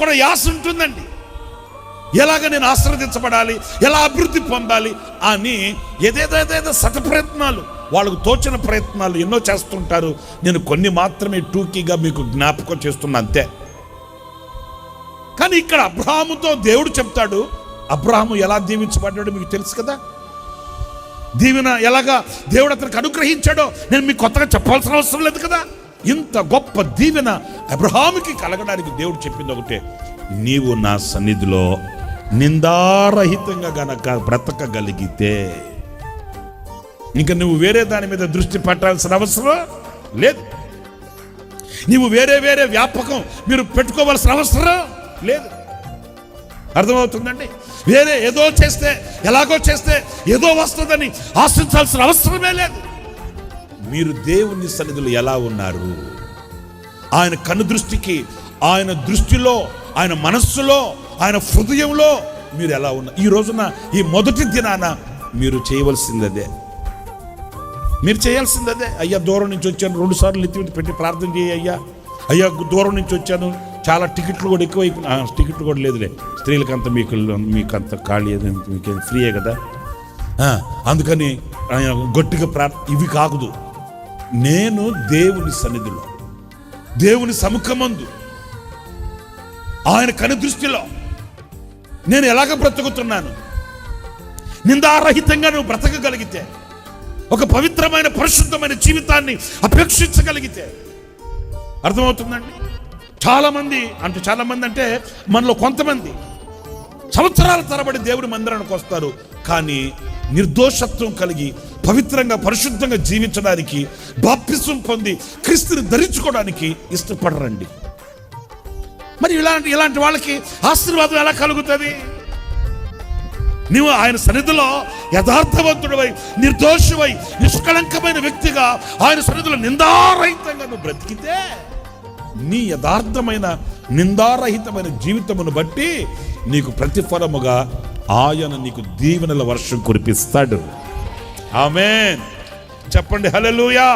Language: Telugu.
కూడా యాస ఉంటుందండి. ఎలాగ నేను ఆశీర్వదించబడాలి, ఎలా అభివృద్ధి పొందాలి అని ఏదేదో శతప్రయత్నాలు, వాళ్ళకు తోచిన ప్రయత్నాలు ఎన్నో చేస్తుంటారు. నేను కొన్ని మాత్రమే టూకీగా మీకు జ్ఞాపకం చేస్తున్నా అంతే. కానీ ఇక్కడ అబ్రహాముతో దేవుడు చెప్తాడు. అబ్రహాము ఎలా దీవించబడ్డాడో మీకు తెలుసు కదా. దీవెన ఎలాగా దేవుడు అతనికి అనుగ్రహించాడో నేను మీకు కొత్తగా చెప్పాల్సిన అవసరం లేదు కదా. ఇంత గొప్ప దీవెన అబ్రహాముకి కలగడానికి దేవుడు చెప్పింది ఒకటే, నీవు నా సన్నిధిలో నిందారహితంగా గనక బ్రతకగలిగితే ఇంకా నువ్వు వేరే దాని మీద దృష్టి పెట్టాల్సిన అవసరం లేదు. నువ్వు వేరే వ్యాపకం మీరు పెట్టుకోవాల్సిన అవసరం లేదు. అర్థమవుతుందండి? వేరే ఏదో చేస్తే, ఎలాగో చేస్తే ఏదో వస్తుందని ఆశించాల్సిన అవసరమే లేదు. మీరు దేవుని సన్నిధిలో ఎలా ఉన్నారు, ఆయన కన్ను దృష్టికి, ఆయన దృష్టిలో, ఆయన మనస్సులో, ఆయన హృదయంలో మీరు ఎలా ఉన్నారు? ఈ రోజున ఈ మొదటి దినాన మీరు చేయవలసిందే, మీరు చేయాల్సిందే. అయ్యా దూరం నుంచి వచ్చాను, 2 సార్లు ఎత్తి పెట్టి ప్రార్థన చేయ. అయ్యా దూరం నుంచి వచ్చాను, చాలా టికెట్లు కూడా ఎక్కువైపోయినా. టికెట్లు కూడా లేదులే, స్త్రీలకంతా మీకు అంత ఖాళీ, మీకు ఫ్రీయే కదా, అందుకని గట్టిగా ఇవి కాకుదు. నేను దేవుని సన్నిధిలో, దేవుని సముఖమందు, ఆయన కను దృష్టిలో నేను ఎలాగ బ్రతుకుతున్నాను, నిందారహితంగా నువ్వు బ్రతకగలిగితే, ఒక పవిత్రమైన పరిశుద్ధమైన జీవితాన్ని అపేక్షించగలిగితే, అర్థమవుతుందండి? చాలా మంది అంటే మనలో కొంతమంది సంవత్సరాల తరబడి దేవుడి మందిరానికి వస్తారు, కానీ నిర్దోషత్వం కలిగి పవిత్రంగా పరిశుద్ధంగా జీవించడానికి, బాప్తిసం పొంది క్రీస్తుని ధరించుకోవడానికి ఇష్టపడరండి. మరి ఇలాంటి వాళ్ళకి ఆశీర్వాదం ఎలా కలుగుతుంది? నువ్వు ఆయన సన్నిధిలో యథార్థవంతుడివై, నిర్దోషివై, నిష్కళంకమైన వ్యక్తిగా ఆయన సన్నిధిలో నిందారహితంగా నువ్వు బ్రతికితే, నీ యథార్థమైన నిందారహితమైన జీవితమును బట్టి నీకు ప్రతిఫలముగా ఆయన నీకు దీవెనల వర్షం కురిపిస్తాడు. ఆమేన్. చెప్పండి హల్లెలూయా.